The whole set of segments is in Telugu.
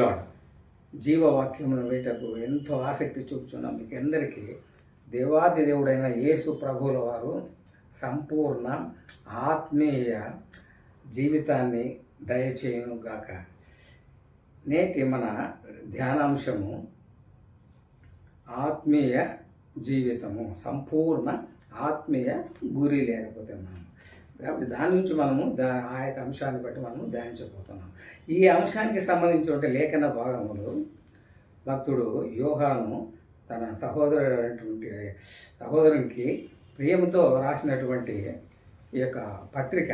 లార్డ్. జీవవాక్యమును వేటకు ఎంతో ఆసక్తి చూపుచున్నాం మీకు అందరికీ దేవాది దేవుడైన యేసు ప్రభువుల వారు సంపూర్ణ ఆత్మీయ జీవితాన్ని దయచేయునుగాక. నేటి మన ధ్యానాంశము ఆత్మీయ జీవితము, సంపూర్ణ ఆత్మీయ గురి లేకపోతే మనం, కాబట్టి దాని నుంచి మనము ఆ యొక్క అంశాన్ని బట్టి మనము ధ్యానించబోతున్నాం. ఈ అంశానికి సంబంధించిన లేఖన భాగములు భక్తుడు యోహాను తన సహోదరునికి ప్రియముతో రాసినటువంటి ఈ యొక్క పత్రిక,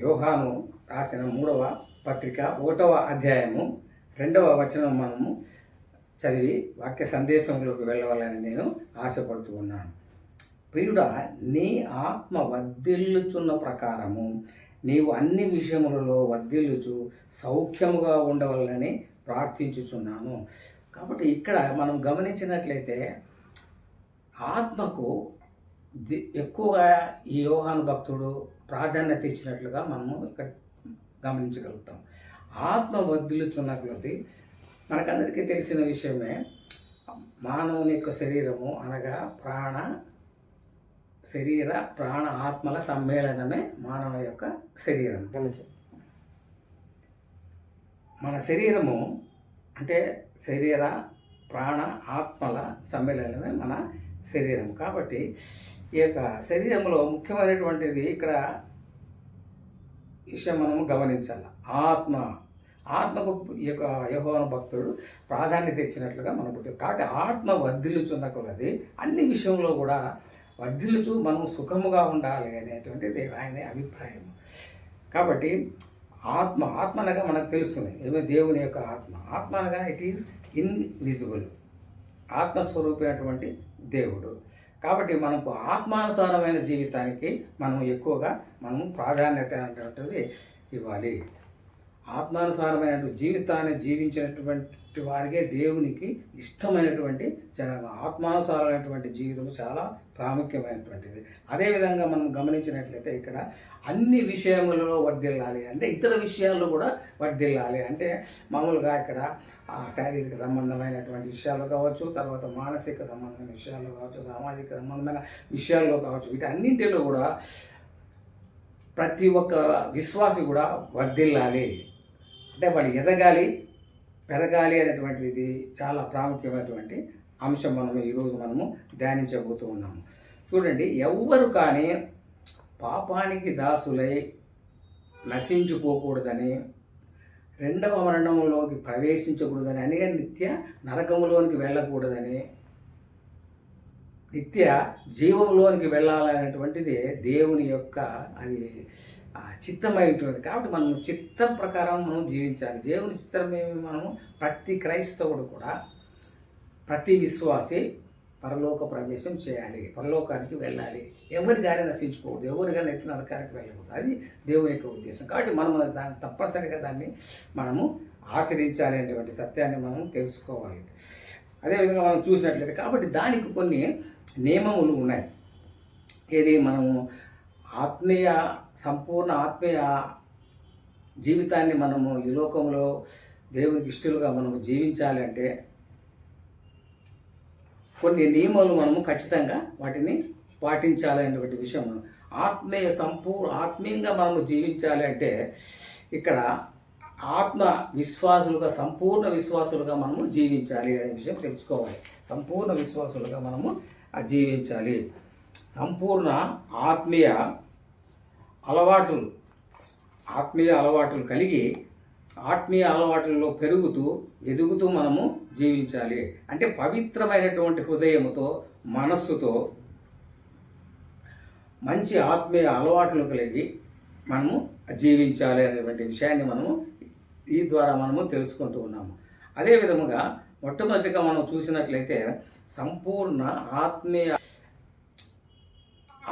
యోహాను రాసిన 3వ పత్రిక 1వ అధ్యాయము 2వ వచనం మనము చదివి వాక్య సందేశంలోకి వెళ్ళవాలని నేను ఆశపడుతూ ఉన్నాను. ప్రియుడా, నీ ఆత్మ వర్ధిల్లుచున్న ప్రకారము నీవు అన్ని విషయములలో వర్ధిల్లుచు సౌఖ్యముగా ఉండవాలని ప్రార్థించుచున్నాను. కాబట్టి ఇక్కడ మనం గమనించినట్లయితే ఆత్మకు ఎక్కువగా ఈ యోహాను భక్తుడు ప్రాధాన్యత ఇచ్చినట్లుగా మనము ఇక్కడ గమనించగలుగుతాం. ఆత్మ వర్ధిల్లుచున్న కొద్దీ మనకందరికీ తెలిసిన విషయమే, మానవుని యొక్క శరీరము అనగా శరీర ప్రాణ ఆత్మల సమ్మేళనమే మానవ యొక్క శరీరం. మన శరీరము అంటే శరీర ప్రాణ ఆత్మల సమ్మేళనమే మన శరీరం. కాబట్టి ఈ యొక్క శరీరంలో ముఖ్యమైనటువంటిది ఇక్కడ విషయం మనము గమనించాలి. ఆత్మకు ఈ యొక్క యోహాను భక్తుడు ప్రాధాన్యత ఇచ్చినట్లుగా మనం గుర్తు. కాబట్టి ఆత్మ వర్ధిల్లుచున్న కొలది అన్ని విషయంలో కూడా వర్ధిల్లుచు మనం సుఖముగా ఉండాలి అనేటువంటిది ఆయన అభిప్రాయం. కాబట్టి ఆత్మ అనగా మనకు తెలుస్తుంది ఏమో దేవుని యొక్క ఆత్మ అనగా ఇట్ ఈజ్ ఇన్విజిబుల్, ఆత్మస్వరూపమైనటువంటి దేవుడు. కాబట్టి మనకు ఆత్మానుసారమైన జీవితానికి మనం ఎక్కువగా ప్రాధాన్యత అనేటువంటిది ఇవ్వాలి. ఆత్మానుసారమైన జీవితాన్ని జీవించినటువంటి వారికే దేవునికి ఇష్టమైనటువంటి ఆత్మానుసారమైనటువంటి జీవితం చాలా ప్రాముఖ్యమైనటువంటిది. అదేవిధంగా మనం గమనించినట్లయితే ఇక్కడ అన్ని విషయములలో వర్ధిల్లాలి అంటే ఇతర విషయాల్లో కూడా వర్ధిల్లాలి అంటే మామూలుగా ఇక్కడ శారీరక సంబంధమైనటువంటి విషయాలు కావచ్చు, తర్వాత మానసిక సంబంధమైన విషయాల్లో కావచ్చు, సామాజిక సంబంధమైన విషయాల్లో కావచ్చు, వీటన్నింటిలో కూడా ప్రతి ఒక్క విశ్వాసి కూడా వర్ధిల్లాలి అంటే వాడు ఎదగాలి, పెరగాలి అనేటువంటిది చాలా ప్రాముఖ్యమైనటువంటి అంశం ఈరోజు మనము ధ్యానించబోతూ ఉన్నాము. చూడండి, ఎవ్వరు కానీ పాపానికి దాసులై నశించిపోకూడదని, రెండవ మరణంలోకి ప్రవేశించకూడదని, అనగా నిత్య నరకములోనికి వెళ్ళకూడదని, నిత్య జీవంలోనికి వెళ్ళాలనేటువంటిది దేవుని యొక్క అది చిత్తమైనటువంటి. కాబట్టి మనం చిత్తం ప్రకారం మనం జీవించాలి. దేవుని చిత్తమేమి మనము ప్రతి క్రైస్తవుడు కూడా, ప్రతి విశ్వాసి పరలోక ప్రవేశం చేయాలి, పరలోకానికి వెళ్ళాలి, ఎవరి గారి నశించుకోకూడదు, ఎవరిగా నెత్తి నరకానికి వెళ్ళకూడదు. అది దేవుని యొక్క ఉద్దేశం. కాబట్టి మనం తప్పనిసరిగా దాన్ని మనము ఆచరించాలి అనేటువంటి సత్యాన్ని మనం తెలుసుకోవాలి. అదేవిధంగా మనం చూసినట్లయితే కాబట్టి దానికి కొన్ని నియమములు ఉన్నాయి. ఏది మనము సంపూర్ణ ఆత్మీయ జీవితాన్ని మనము ఈ లోకంలో దేవునికి ఇష్టలుగా మనము జీవించాలి అంటే కొన్ని నియమాలు మనము ఖచ్చితంగా వాటిని పాటించాలి అనేటువంటి విషయం. ఆత్మీయంగా మనము జీవించాలి అంటే ఇక్కడ సంపూర్ణ విశ్వాసులుగా మనము జీవించాలి అనే విషయం తెలుసుకోవాలి. సంపూర్ణ విశ్వాసులుగా మనము జీవించాలి. సంపూర్ణ ఆత్మీయ అలవాట్లు కలిగి ఆత్మీయ అలవాట్లలో ఎదుగుతూ మనము జీవించాలి. అంటే పవిత్రమైనటువంటి హృదయముతో, మనస్సుతో మంచి ఆత్మీయ అలవాట్లు కలిగి మనము జీవించాలి అనేటువంటి విషయాన్ని మనము ఈ ద్వారా మనము తెలుసుకుంటూ ఉన్నాము. అదే విధముగా మొట్టమొదటిగా మనం చూసినట్లయితే సంపూర్ణ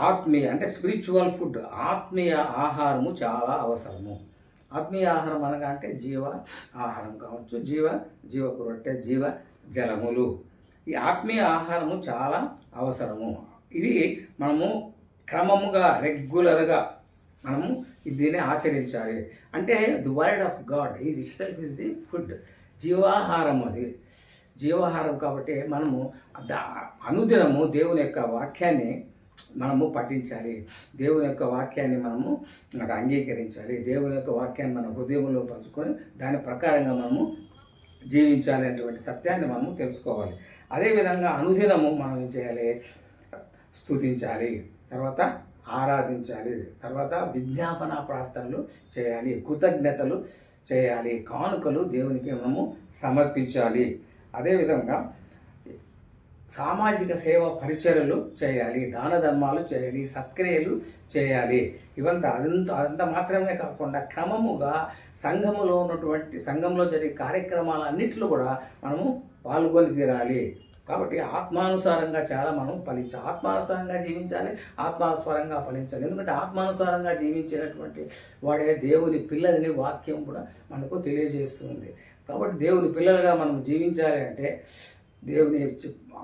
ఆత్మీయ అంటే స్పిరిచువల్ ఫుడ్, ఆత్మీయ ఆహారము చాలా అవసరము. ఆత్మీయ ఆహారం అనగా అంటే జీవ ఆహారం కావచ్చు, జీవపు రొట్టె, జీవ జలములు. ఈ ఆత్మీయ ఆహారము చాలా అవసరము. ఇది మనము క్రమముగా రెగ్యులర్గా మనము దీన్ని ఆచరించాలి. అంటే the word of God is itself is the food, జీవాహారం. అది జీవాహారం కాబట్టి మనము అనుదినము దేవుని యొక్క వాక్యాన్ని మనము పఠించాలి, దేవుని యొక్క వాక్యాన్ని మనము అంగీకరించాలి, దేవుని యొక్క వాక్యాన్ని మన హృదయంలో పంచుకొని దాని ప్రకారంగా మనము జీవించాలి అనేటువంటి సత్యాన్ని మనము తెలుసుకోవాలి. అదేవిధంగా అనుదినము మనం ఏం చేయాలి? స్తుతించాలి, తర్వాత ఆరాధించాలి, తర్వాత విజ్ఞాపన ప్రార్థనలు చేయాలి, కృతజ్ఞతలు చేయాలి, కానుకలు దేవునికి మనము సమర్పించాలి. అదేవిధంగా సామాజిక సేవ పరిచర్యలు చేయాలి, దాన ధర్మాలు చేయాలి, సత్క్రియలు చేయాలి. అదంతా మాత్రమే కాకుండా క్రమముగా సంఘంలో జరిగే కార్యక్రమాలన్నింటిలో కూడా మనము పాల్గొని తీరాలి. కాబట్టి ఆత్మానుసారంగా చాలా మనం ఆత్మానుసారంగా జీవించాలి, ఆత్మానుసారంగా ఫలించాలి. ఎందుకంటే ఆత్మానుసారంగా జీవించినటువంటి వాడే దేవుని పిల్లలని వాక్యం కూడా మనకు తెలియజేస్తుంది. కాబట్టి దేవుని పిల్లలుగా మనం జీవించాలి అంటే దేవుని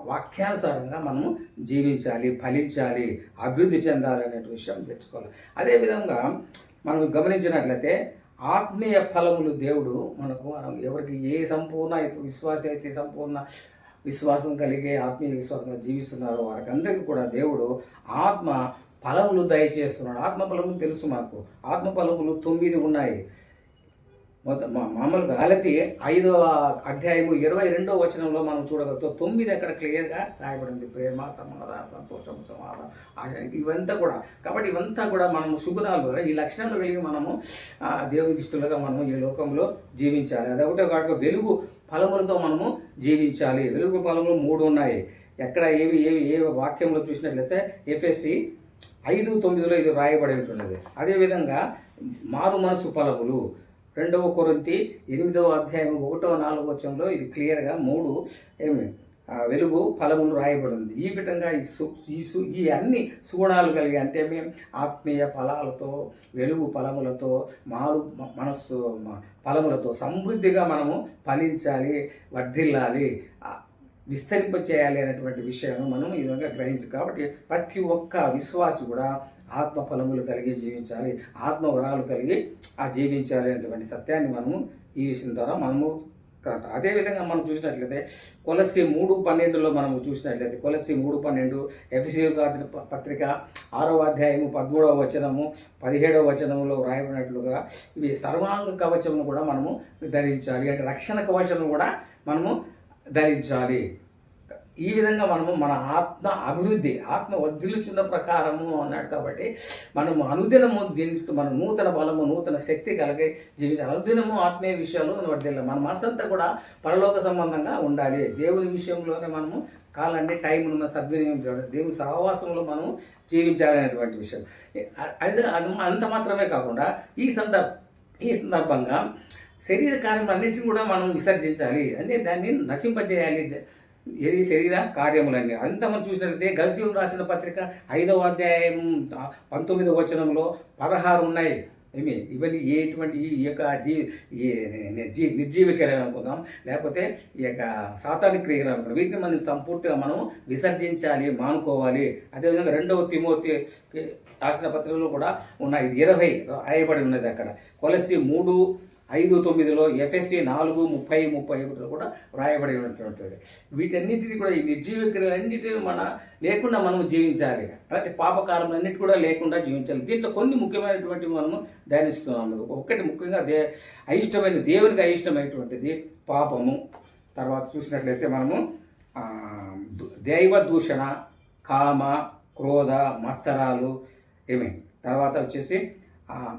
వాక్యానుసారంగా మనము జీవించాలి, ఫలించాలి, అభివృద్ధి చెందాలి అనే విషయం తెచ్చుకోవాలి. అదేవిధంగా మనం గమనించినట్లయితే ఆత్మీయ ఫలములు దేవుడు మనకు ఎవరికి ఏ సంపూర్ణ విశ్వాసం అయితే సంపూర్ణ విశ్వాసం కలిగే ఆత్మీయ విశ్వాసంగా జీవిస్తున్నారో వారికి అందరికీ కూడా దేవుడు ఆత్మ ఫలములు దయచేస్తున్నాడు. ఆత్మ ఫలములు తెలుసు మనకు. ఆత్మ ఫలములు 9 ఉన్నాయి. మామూలుగా గలతీ 5వ అధ్యాయము 22వ వచనంలో మనం చూడగలుగుతాం. 9 అక్కడ క్లియర్గా రాయబడింది. ప్రేమ, సమాధానం, సంతోషం, సమాధానం, ఆశ, ఇవంతా కూడా. కాబట్టి ఇవంతా కూడా మనము శుభనాలు, ఈ లక్షణాలు కలిగి మనము దేవుని ఇష్టలుగా మనము ఈ లోకంలో జీవించాలి. అదొకటే కాక వెలుగు ఫలములతో మనము జీవించాలి. వెలుగు ఫలములు 3 ఉన్నాయి. ఎక్కడ ఏ వాక్యంలో చూసినట్లయితే ఎఫెసీ 5:9లో ఇది రాయబడి ఉంటున్నది. అదేవిధంగా మారు మనసు ఫలములు 2వ కొరింథీ 8వ అధ్యాయం 1-4 వచనంలో ఇది క్లియర్గా 3 వెలుగు ఫలములు రాయబడింది. ఈ విధంగా ఈ అన్ని సుగుణాలు కలిగి అంటే మేము ఆత్మీయ ఫలాలతో, వెలుగు ఫలములతో, మారు మనస్సు ఫలములతో సమృద్ధిగా మనము ఫలించాలి, వర్ధిల్లాలి, విస్తరింపచేయాలి అనేటువంటి విషయాన్ని మనం ఈ విధంగా గ్రహించాలి. కాబట్టి ప్రతి ఒక్క విశ్వాసి కూడా ఆత్మ ఫలములు కలిగి జీవించాలి, ఆత్మ వరాలు కలిగి జీవించాలి అనేటువంటి సత్యాన్ని మనము ఈ విషయం ద్వారా మనము. అదేవిధంగా మనం చూసినట్లయితే కొలస్సీ 3:12లో మనము చూసినట్లయితే కొలస్సీ 3:12, ఎఫెసీ పత్రిక 6వ అధ్యాయము 13వ వచనము 17వ వచనంలో రాయబడినట్లుగా ఇవి సర్వాంగ కవచమును కూడా మనము ధరించాలి. అంటే రక్షణ కవచమును కూడా మనము ధరించాలి. ఈ విధంగా మనము మన ఆత్మ అభివృద్ధి, ఆత్మ వర్ధిల్లుచున్న ప్రకారము అన్నాడు. కాబట్టి మనము అనుదినము దీనికి మన నూతన బలము, నూతన శక్తి కలిగి జీవించాలి. అనుదినము ఆత్మీయ విషయాలు వర్ధిల్లాలి. మన మనసంతా కూడా పరలోక సంబంధంగా ఉండాలి. దేవుని విషయంలోనే మనము కాలాన్ని టైంను మన సద్వినియోగం చేయాలి. దేవుని సహవాసంలో మనము జీవించాలనేటువంటి విషయం. అంత మాత్రమే కాకుండా ఈ సందర్భంగా శరీర కార్యములన్నింటినీ కూడా మనం విసర్జించాలి. అంటే దాన్ని నశింపజేయాలి. ఏది శరీర కార్యములన్నీ అంతా మనం చూసినట్లయితే గలతీయులకు రాసిన పత్రిక 5వ అధ్యాయం 19వ వచనంలో 16 ఉన్నాయి. ఇవన్నీ ఎటువంటి ఈ యొక్క నిర్జీవ క్రియలు అనుకుందాం, లేకపోతే ఈ యొక్క సాతానిక క్రియలు అనుకుందాం. వీటిని మనం సంపూర్తిగా మనం విసర్జించాలి, మానుకోవాలి. అదేవిధంగా 2వ తిమోతి రాసిన పత్రికలో కూడా ఉన్నాయి. 20 రాయబడి ఉన్నది అక్కడ. కొలస్సీ 3:5-9లో, ఎఫెసీ 4:30-31 కూడా వ్రాయబడి ఉన్నటువంటిది. వీటన్నిటిని కూడా ఈ నిర్జీవ క్రియలన్నిటిని లేకుండా మనం జీవించాలి. అలాంటి పాపకాలన్నిటి కూడా లేకుండా జీవించాలి. దీంట్లో కొన్ని ముఖ్యమైనటువంటి మనము ధ్యానిస్తున్నాము. ఒకటి ముఖ్యంగా దేవునికి అయిష్టమైనటువంటిది పాపము. తర్వాత చూసినట్లయితే మనము దైవ దూషణ, కామ, క్రోధ, మత్సరాలు, తర్వాత వచ్చేసి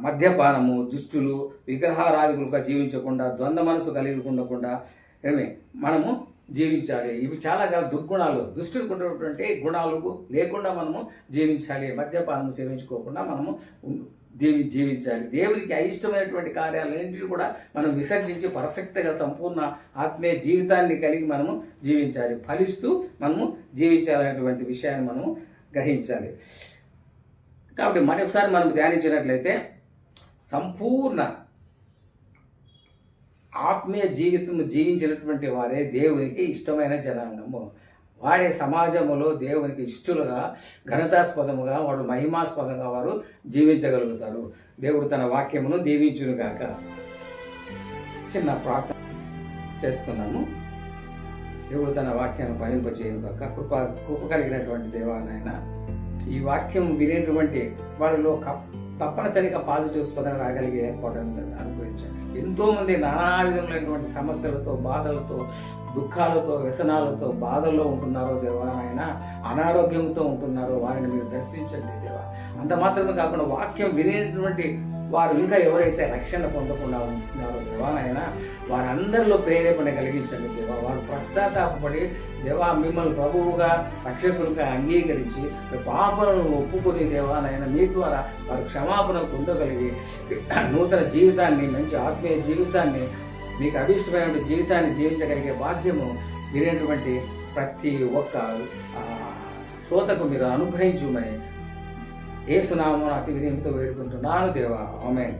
మద్యపానము, దుష్టులు, విగ్రహారాధికులుగా జీవించకుండా, ద్వంద్వ మనసు కలిగి ఉండకుండా మనము జీవించాలి. ఇవి చాలా దుర్గుణాలు, దుష్టులకు ఉన్నటువంటి గుణాలు లేకుండా మనము జీవించాలి. మద్యపానము సేవించుకోకుండా మనము జీవించాలి. దేవునికి అయిష్టమైనటువంటి కార్యాలన్నింటినీ కూడా మనం విసర్జించి పర్ఫెక్ట్గా సంపూర్ణ ఆత్మీయ జీవితాన్ని కలిగి మనము జీవించాలి. ఫలిస్తూ మనము జీవించాలనేటువంటి విషయాన్ని మనము గ్రహించాలి. కాబట్టి మరొకసారి మనం ధ్యానించినట్లయితే సంపూర్ణ ఆత్మీయ జీవితం జీవించినటువంటి వారే దేవునికి ఇష్టమైన జనాంగము. వాడే సమాజంలో దేవునికి ఇష్టలుగా, ఘనతాస్పదముగా, వాడు మహిమాస్పదంగా వారు జీవించగలుగుతారు. దేవుడు తన వాక్యమును దీవించునుగాక. చిన్న ప్రార్థన చేసుకున్నాము. దేవుడు తన వాక్యాన్ని ఫలింపజేయునుగాక. కృప కలిగినటువంటి దేవా నాయన, ఈ వాక్యం వినేటువంటి వారిలో తప్పనిసరిగా పాజిటివ్ స్పందన రాగలిగే ఏర్పాటు అనుగ్రహించండి. ఎంతోమంది నానా విధములైనటువంటి సమస్యలతో, బాధలతో, దుఃఖాలతో, వ్యసనాలతో బాధల్లో ఉంటున్నారో దేవా నాయన, అనారోగ్యంతో ఉంటున్నారో వారిని మీరు దర్శించండి దేవా. అంత మాత్రమే కాకుండా వాక్యం వినేటువంటి వారు ఇంకా ఎవరైతే రక్షణ పొందకుండా ఉంటున్నారో దేవా నాయన, వారందరిలో ప్రేరేపణ కలిగించండి దేవా. వారు పశ్చాత్తాపడి దేవా మిమ్మల్ని ప్రభువుగా, రక్షకులుగా అంగీకరించి పాపలను ఒప్పుకొని దేవా నాయన మీ ద్వారా వారు క్షమాపణ పొందగలిగి నూతన జీవితాన్ని, మంచి ఆత్మీయ జీవితాన్ని, మీకు అభిష్టమైన జీవితాన్ని జీవించగలిగే భాగ్యము వినేటువంటి ప్రతి ఒక్క శ్రోతకు మీరు అనుగ్రహించుమని యేసు నామమున అతి వినయంతో వేడుకుంటున్నాను దేవా. ఆమేన్.